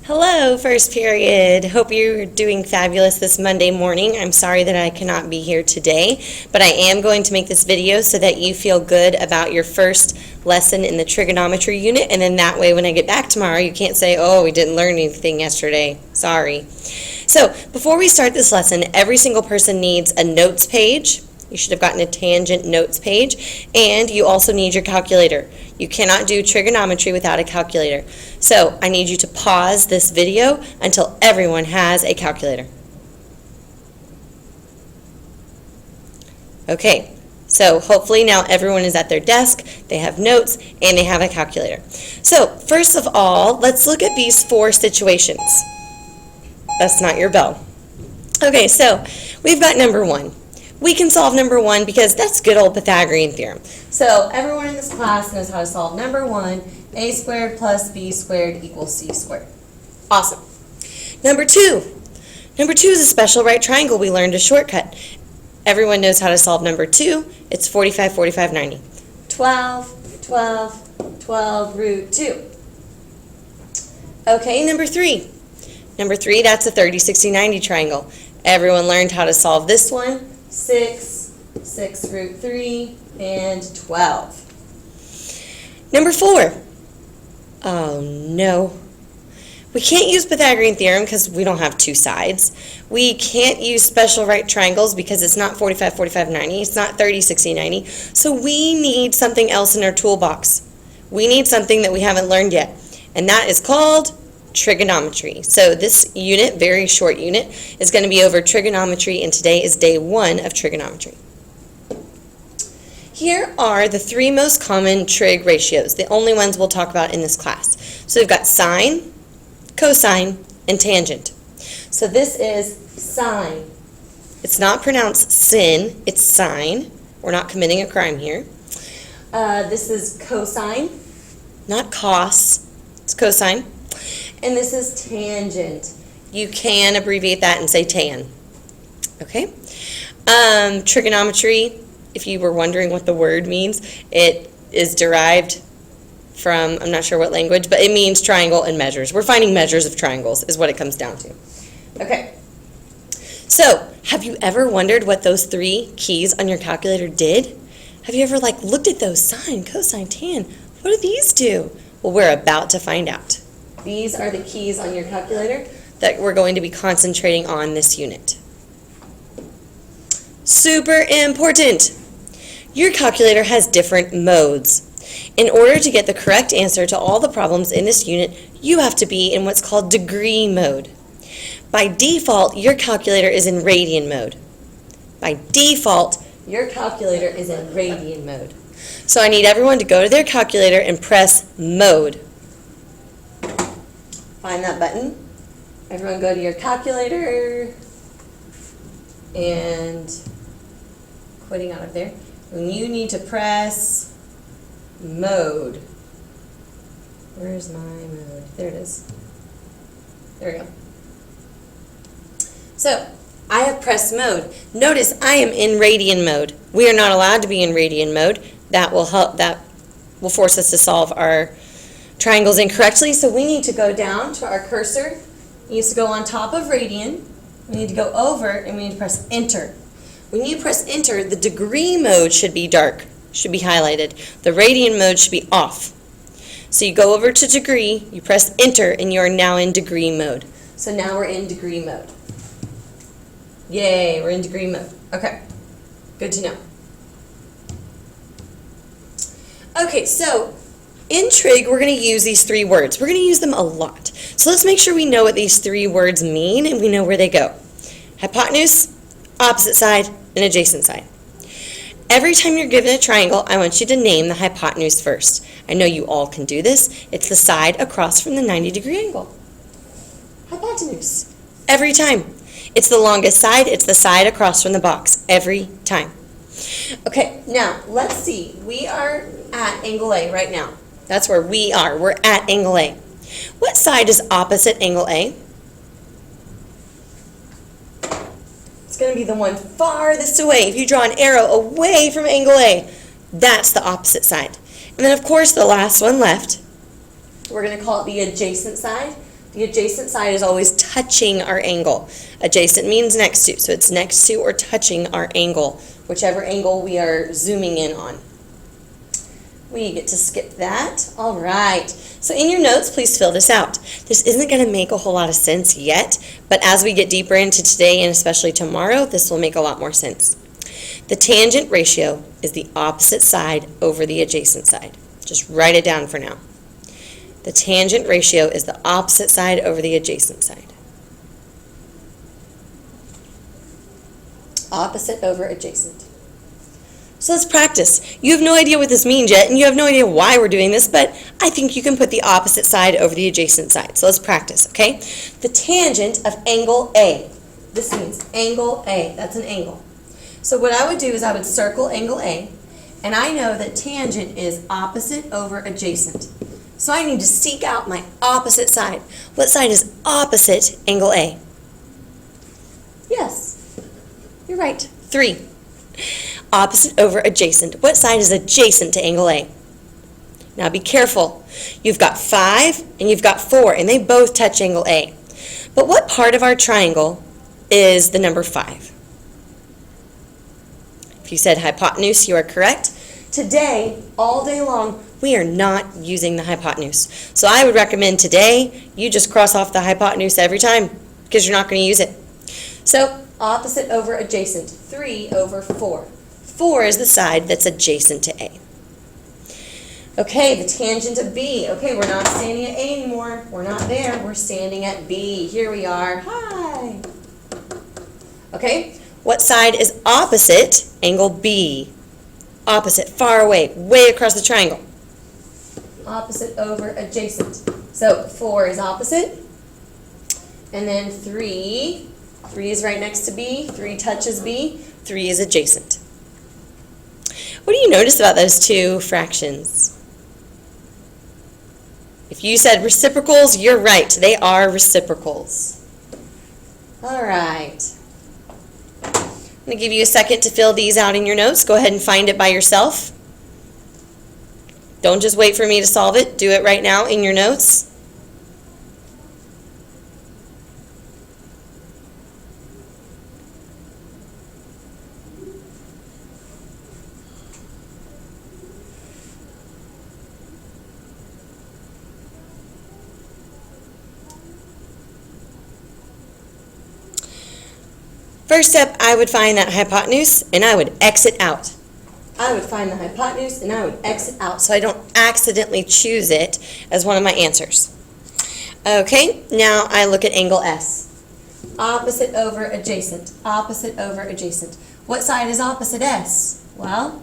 Hello, first period. Hope you're doing fabulous this Monday morning. I'm sorry that I cannot be here today, but I am going to make this video so that you feel good about your first lesson in the trigonometry unit, and then that way when I get back tomorrow you can't say, oh, we didn't learn anything yesterday. Sorry. So before we start this lesson, every single person needs a notes page. You should have gotten a tangent notes page, and you also need your calculator. You cannot do trigonometry without a calculator. So I need you to pause this video until everyone has a calculator. Okay, so hopefully now everyone is at their desk, they have notes, and they have a calculator. So first of all, let's look at these four situations. That's not your bell. Okay, so we've got number one. We can solve number one because that's good old Pythagorean theorem. So everyone in this class knows how to solve number one, a squared plus b squared equals c squared. Awesome. Number two. Number two is a special right triangle. We learned a shortcut. Everyone knows how to solve number two. It's 45, 45, 90. 12, 12, 12 root 2. Okay, number three. Number three, that's a 30, 60, 90 triangle. Everyone learned how to solve this one. 6, 6 root 3, and 12. Number four. Oh no. We can't use Pythagorean theorem because we don't have two sides. We can't use special right triangles because it's not 45, 45, 90. It's not 30, 60, 90. So we need something else in our toolbox. We need something that we haven't learned yet, and that is called trigonometry. So this unit, very short unit, is going to be over trigonometry, and today is day one of trigonometry. Here are the three most common trig ratios, the only ones we'll talk about in this class. So we've got sine, cosine, and tangent. So this is sine. It's not pronounced sin, it's sine. We're not committing a crime here. This is cosine, not cos, it's cosine. And this is tangent. You can abbreviate that and say tan. Okay? Trigonometry, if you were wondering what the word means, it is derived from, I'm not sure what language, but it means triangle and measures. We're finding measures of triangles is what it comes down to. Okay. So, have you ever wondered what those three keys on your calculator did? Have you ever looked at those? Sine, cosine, tan. What do these do? Well, we're about to find out. These are the keys on your calculator that we're going to be concentrating on this unit. Super important! Your calculator has different modes. In order to get the correct answer to all the problems in this unit, you have to be in what's called degree mode. By default, your calculator is in radian mode. By default, your calculator is in radian mode. So I need everyone to go to their calculator and press mode. Find that button. Everyone go to your calculator and quitting out of there. And you need to press mode. Where's my mode? There it is. There we go. So I have pressed mode. Notice I am in radian mode. We are not allowed to be in radian mode. That will help. That will force us to solve our triangles incorrectly, so we need to go down to our cursor. It needs to go on top of radian. We need to go over, and we need to press enter. When you press enter, the degree mode should be dark, should be highlighted. The radian mode should be off. So you go over to degree, you press enter, and you are now in degree mode. So now we're in degree mode. Yay, we're in degree mode. Okay, good to know. Okay, so in trig, we're going to use these three words. We're going to use them a lot. So let's make sure we know what these three words mean and we know where they go. Hypotenuse, opposite side, and adjacent side. Every time you're given a triangle, I want you to name the hypotenuse first. I know you all can do this. It's the side across from the 90-degree angle. Hypotenuse. Every time. It's the longest side. It's the side across from the box. Every time. Okay, now let's see. We are at angle A right now. That's where we are. We're at angle A. What side is opposite angle A? It's going to be the one farthest away. If you draw an arrow away from angle A, that's the opposite side. And then, of course, the last one left, we're going to call it the adjacent side. The adjacent side is always touching our angle. Adjacent means next to, so it's next to or touching our angle, whichever angle we are zooming in on. We get to skip that. All right. So in your notes, please fill this out. This isn't going to make a whole lot of sense yet, but as we get deeper into today and especially tomorrow, this will make a lot more sense. The tangent ratio is the opposite side over the adjacent side. Just write it down for now. The tangent ratio is the opposite side over the adjacent side. Opposite over adjacent. So let's practice. You have no idea what this means yet, and you have no idea why we're doing this, but I think you can put the opposite side over the adjacent side. So let's practice, okay? The tangent of angle A. This means angle A. That's an angle. So what I would do is I would circle angle A, and I know that tangent is opposite over adjacent. So I need to seek out my opposite side. What side is opposite angle A? Yes, you're right, 3. Opposite over adjacent. What side is adjacent to angle A? Now be careful. You've got 5 and you've got 4, and they both touch angle A. But what part of our triangle is the number 5? If you said hypotenuse, you are correct. Today, all day long, we are not using the hypotenuse. So I would recommend today you just cross off the hypotenuse every time because you're not going to use it. So opposite over adjacent, 3 over 4. 4 is the side that's adjacent to A. Okay, the tangent of B. Okay, we're not standing at A anymore. We're not there. We're standing at B. Here we are. Hi. Okay, what side is opposite angle B? Opposite, far away, way across the triangle. Opposite over adjacent. So 4 is opposite. And then 3 is right next to B. 3 touches B. 3 is adjacent. What do you notice about those two fractions? If you said reciprocals, you're right. They are reciprocals. All right. I'm going to give you a second to fill these out in your notes. Go ahead and find it by yourself. Don't just wait for me to solve it. Do it right now in your notes. First step, I would find that hypotenuse and I would exit out. I would find the hypotenuse and I would exit out so I don't accidentally choose it as one of my answers. Okay, now I look at angle S. Opposite over adjacent. Opposite over adjacent. What side is opposite S? Well,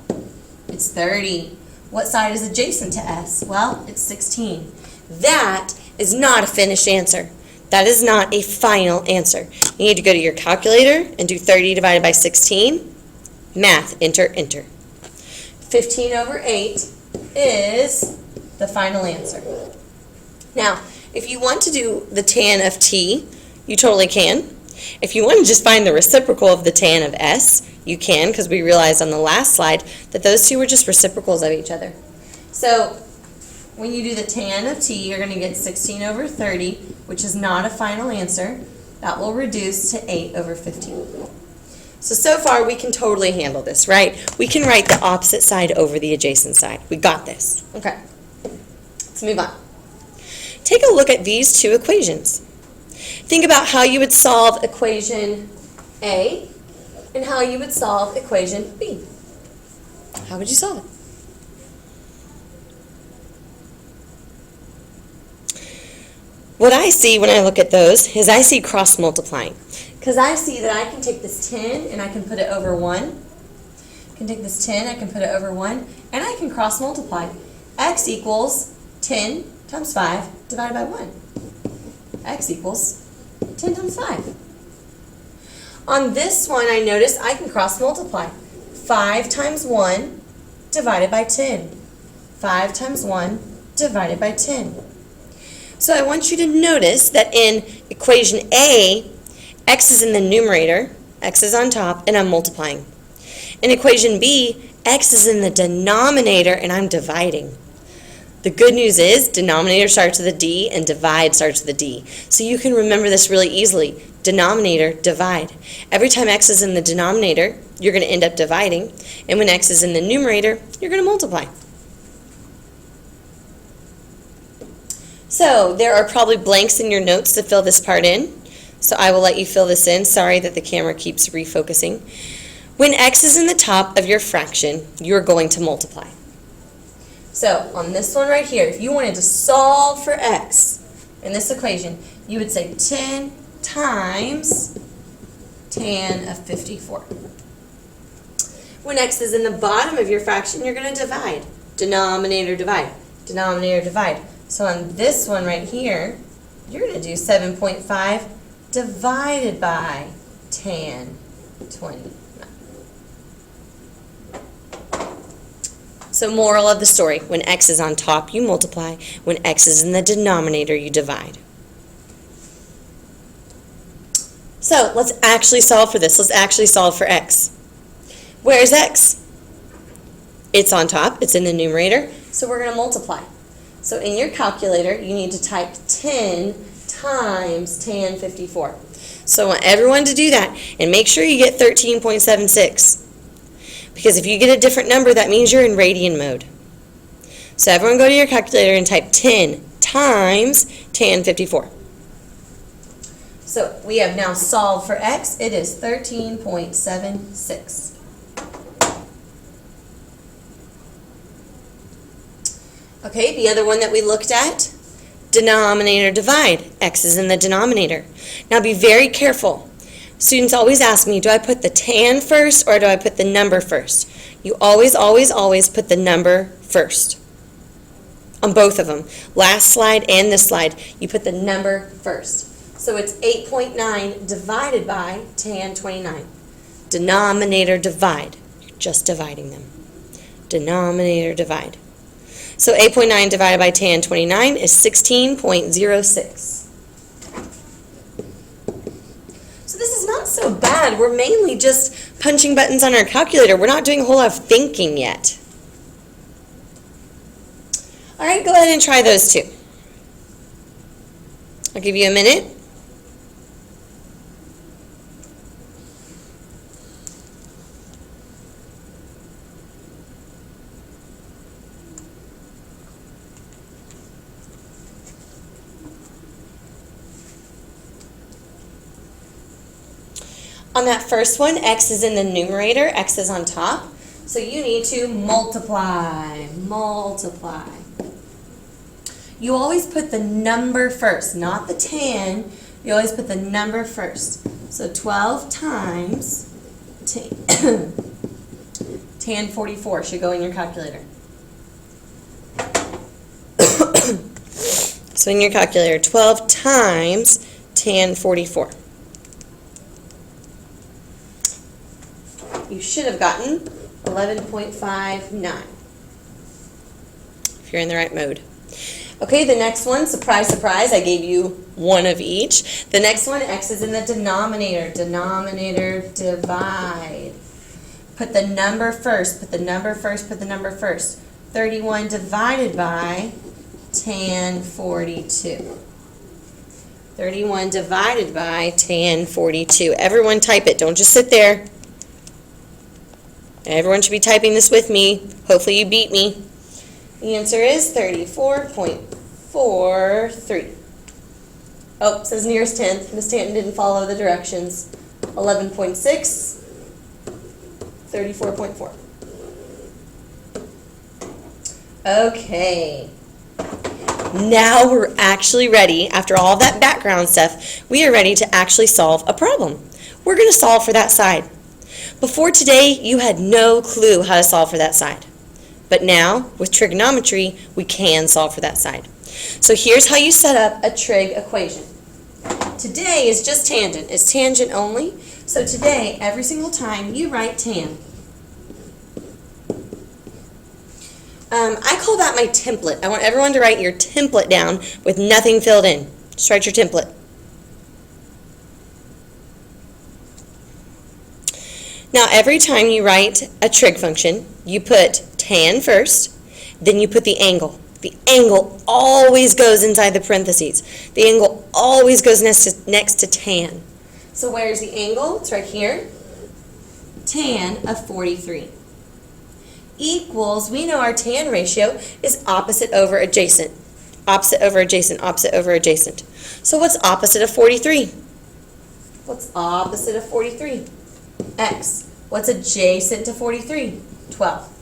it's 30. What side is adjacent to S? Well, it's 16. That is not a finished answer. That is not a final answer. You need to go to your calculator and do 30 divided by 16. Math, enter, enter. 15 over 8 is the final answer. Now, if you want to do the tan of t, you totally can. If you want to just find the reciprocal of the tan of s, you can, because we realized on the last slide that those two were just reciprocals of each other. So when you do the tan of t, you're going to get 16 over 30, which is not a final answer. That will reduce to 8 over 15. So far we can totally handle this, right? We can write the opposite side over the adjacent side. We got this. Okay, let's move on. Take a look at these two equations. Think about how you would solve equation A and how you would solve equation B. How would you solve it? What I see when I look at those is I see cross multiplying. Because I see that I can take this 10 and I can put it over 1. I can take this 10, I can put it over 1, and I can cross multiply. X equals 10 times 5 divided by 1. X equals 10 times 5. On this one, I notice I can cross multiply. 5 times 1 divided by 10. 5 times 1 divided by 10. So I want you to notice that in equation A, x is in the numerator, x is on top, and I'm multiplying. In equation B, x is in the denominator, and I'm dividing. The good news is denominator starts with a D and divide starts with a D. So you can remember this really easily. Denominator, divide. Every time x is in the denominator, you're going to end up dividing. And when x is in the numerator, you're going to multiply. So there are probably blanks in your notes to fill this part in. So I will let you fill this in. Sorry that the camera keeps refocusing. When x is in the top of your fraction, you're going to multiply. So on this one right here, if you wanted to solve for x in this equation, you would say 10 times tan of 54. When x is in the bottom of your fraction, you're going to divide. Denominator, divide. Denominator, divide. So on this one right here, you're going to do 7.5 divided by tan 20. So moral of the story, when x is on top, you multiply. When x is in the denominator, you divide. So let's actually solve for this. Let's actually solve for x. Where's x? It's on top. It's in the numerator. So we're going to multiply. So in your calculator, you need to type 10 times tan 54. So I want everyone to do that. And make sure you get 13.76. Because if you get a different number, that means you're in radian mode. So everyone go to your calculator and type 10 times tan 54. So we have now solved for x. It is 13.76. Okay, the other one that we looked at, denominator divide. X is in the denominator. Now be very careful. Students always ask me, do I put the tan first or do I put the number first? You always, always, always put the number first. On both of them. Last slide and this slide, you put the number first. So it's 8.9 divided by tan 29. Denominator divide. You're just dividing them. Denominator divide. So 8.9 divided by tan 29 is 16.06. So this is not so bad. We're mainly just punching buttons on our calculator. We're not doing a whole lot of thinking yet. All right, go ahead and try those two. I'll give you a minute. On that first one, x is in the numerator, x is on top. So you need to multiply, multiply. You always put the number first, not the tan. You always put the number first. So 12 times tan 44 should go in your calculator. So in your calculator, 12 times tan 44. You should have gotten 11.59 if you're in the right mode. Okay, the next one, surprise, surprise, I gave you one of each. The next one, x is in the denominator. Denominator, divide. Put the number first, put the number first, put the number first. 31 divided by tan 42. 31 divided by tan 42. Everyone type it, don't just sit there. Everyone should be typing this with me. Hopefully you beat me. The answer is 34.43. Oh, it says nearest 10th. Miss Tanton didn't follow the directions. 11.6, 34.4. Okay. Now we're actually ready, after all that background stuff, we are ready to actually solve a problem. We're going to solve for that side. Before today, you had no clue how to solve for that side. But now, with trigonometry, we can solve for that side. So here's how you set up a trig equation. Today is just tangent. It's tangent only. So today, every single time, you write tan. I call that my template. I want everyone to write your template down with nothing filled in. Just write your template. Now, every time you write a trig function, you put tan first, then you put the angle. The angle always goes inside the parentheses. The angle always goes next to tan. So where's the angle? It's right here. Tan of 43 equals, we know our tan ratio is opposite over adjacent. Opposite over adjacent, opposite over adjacent. So what's opposite of 43? What's opposite of 43? X. What's adjacent to 43? 12.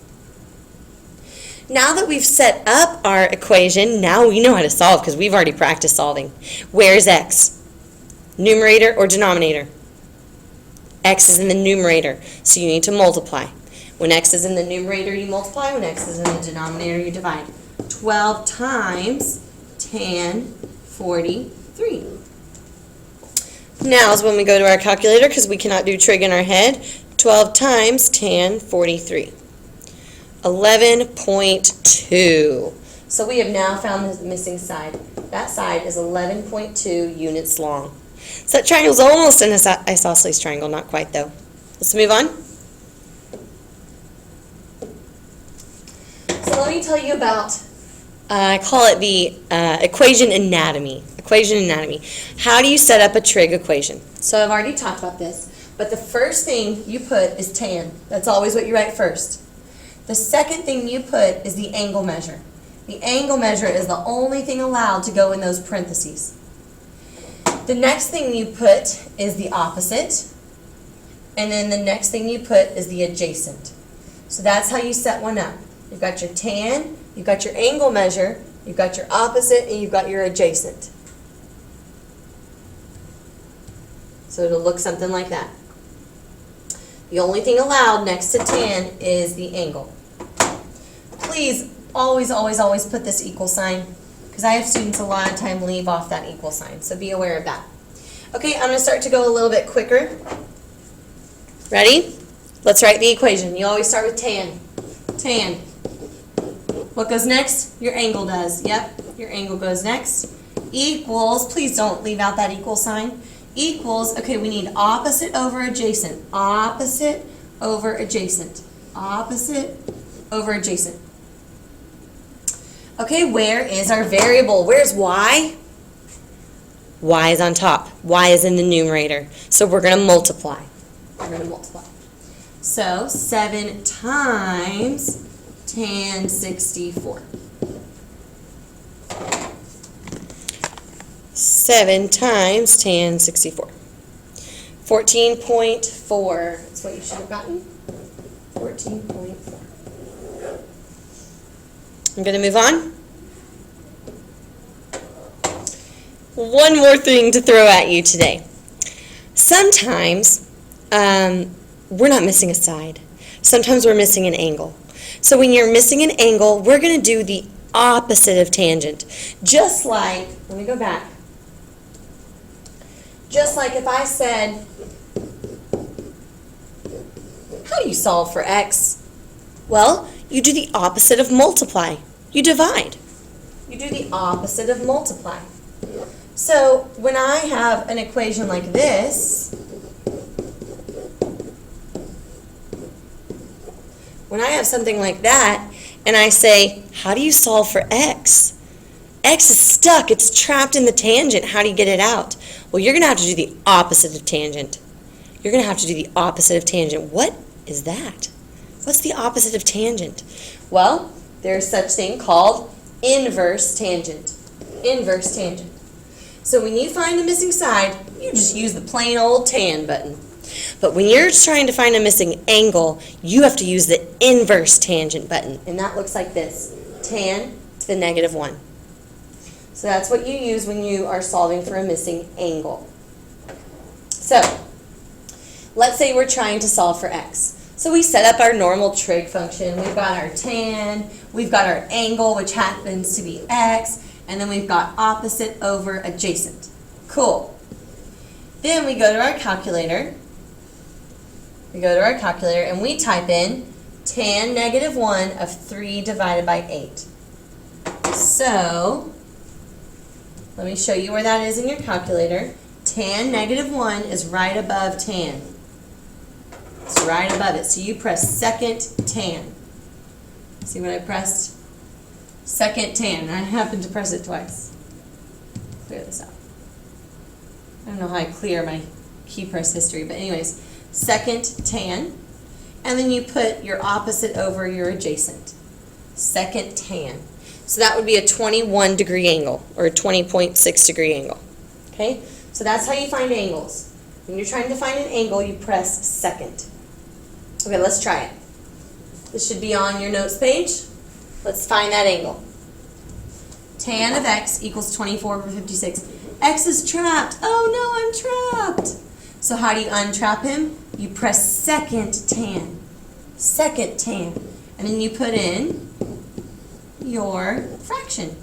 Now that we've set up our equation, now we know how to solve because we've already practiced solving. Where's X? Numerator or denominator? X is in the numerator, so you need to multiply. When X is in the numerator, you multiply. When X is in the denominator, you divide. 12 times tan 43. Now is when we go to our calculator because we cannot do trig in our head. 12 times tan 43. 11.2. So we have now found the missing side. That side is 11.2 units long. So that triangle is almost an isosceles triangle, not quite though. Let's move on. So let me tell you about, I call it the equation anatomy. Equation anatomy. How do you set up a trig equation? So I've already talked about this, but the first thing you put is tan. That's always what you write first. The second thing you put is the angle measure. The angle measure is the only thing allowed to go in those parentheses. The next thing you put is the opposite, and then the next thing you put is the adjacent. So that's how you set one up. You've got your tan, you've got your angle measure, you've got your opposite, and you've got your adjacent. So it'll look something like that. The only thing allowed next to tan is the angle. Please always, always, always put this equal sign, because I have students a lot of time leave off that equal sign, so be aware of that. Okay, I'm going to start to go a little bit quicker. Ready? Let's write the equation. You always start with tan. Tan. What goes next? Your angle does. Yep, your angle goes next. Equals, please don't leave out that equal sign. Equals, okay, we need opposite over adjacent. Opposite over adjacent. Opposite over adjacent. Okay, where is our variable? Where's y? Y is on top. Y is in the numerator. So we're going to multiply. We're going to multiply. So 7 times tan 64. 7 times tan 64. 14.4. That's what you should have gotten. 14.4. I'm going to move on. One more thing to throw at you today. Sometimes we're not missing a side. Sometimes we're missing an angle. So when you're missing an angle, we're going to do the opposite of tangent. Just like, let me go back. Just like if I said, how do you solve for x? Well, you do the opposite of multiply. You divide. You do the opposite of multiply. So when I have an equation like this, when I have something like that, and I say, how do you solve for x? X is stuck. It's trapped in the tangent. How do you get it out? Well, you're going to have to do the opposite of tangent. You're going to have to do the opposite of tangent. What is that? What's the opposite of tangent? Well, there's such thing called inverse tangent. Inverse tangent. So when you find a missing side, you just use the plain old tan button. But when you're trying to find a missing angle, you have to use the inverse tangent button. And that looks like this. Tan to the -1. So that's what you use when you are solving for a missing angle. So let's say we're trying to solve for x. So we set up our normal trig function. We've got our tan, we've got our angle, which happens to be x, and then we've got opposite over adjacent. Cool. Then we go to our calculator. We go to our calculator and we type in tan -1 of 3 divided by 8. So let me show you where that is in your calculator. Tan -1 is right above tan. It's right above it. So you press second tan. See what I pressed? second tan. I happened to press it twice. Clear this out. I don't know how I clear my key press history, but anyways, second tan. And then you put your opposite over your adjacent. Second tan. So that would be a 21 degree angle, or a 20.6 degree angle. Okay? So that's how you find angles. When you're trying to find an angle, you press second. Okay, let's try it. This should be on your notes page. Let's find that angle. Tan of x equals 24 over 56. X is trapped. Oh no, I'm trapped. So how do you untrap him? You press second tan. Second tan. And then you put in your fraction.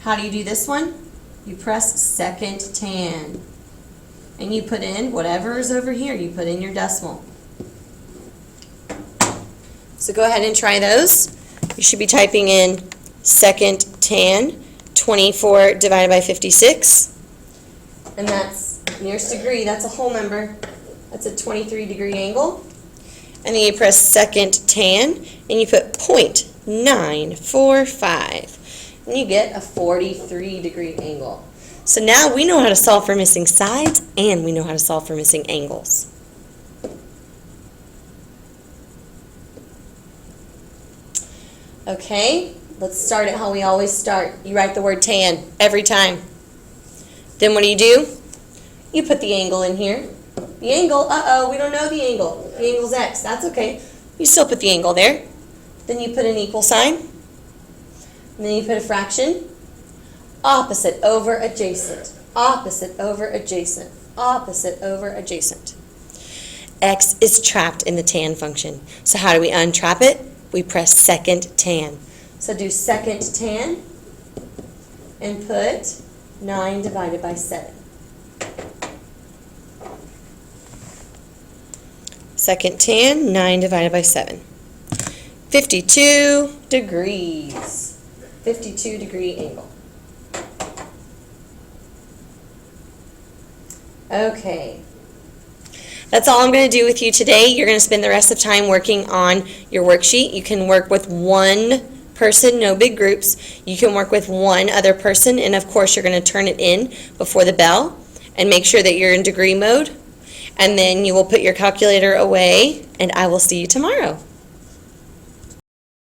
How do you do this one? You press second tan. And you put in whatever is over here. You put in your decimal. So go ahead and try those. You should be typing in second tan, 24 divided by 56. And that's nearest degree. That's a whole number. That's a 23 degree angle. And then you press second tan, and you put 0.945. And you get a 43 degree angle. So now we know how to solve for missing sides, and we know how to solve for missing angles. Okay, let's start it how we always start. You write the word tan every time. Then what do? You put the angle in here. The angle, we don't know the angle. The angle's x, that's okay. You still put the angle there. Then you put an equal sign. And then you put a fraction. Opposite over adjacent. Opposite over adjacent. Opposite over adjacent. X is trapped in the tan function. So how do we untrap it? We press second tan. So do second tan and put 9 divided by 7. Second tan, 9 divided by 7. 52 degrees. 52 degree angle. Okay. That's all I'm going to do with you today. You're going to spend the rest of the time working on your worksheet. You can work with one person, no big groups. You can work with one other person, and of course you're going to turn it in before the bell and make sure that you're in degree mode. And then you will put your calculator away, and I will see you tomorrow.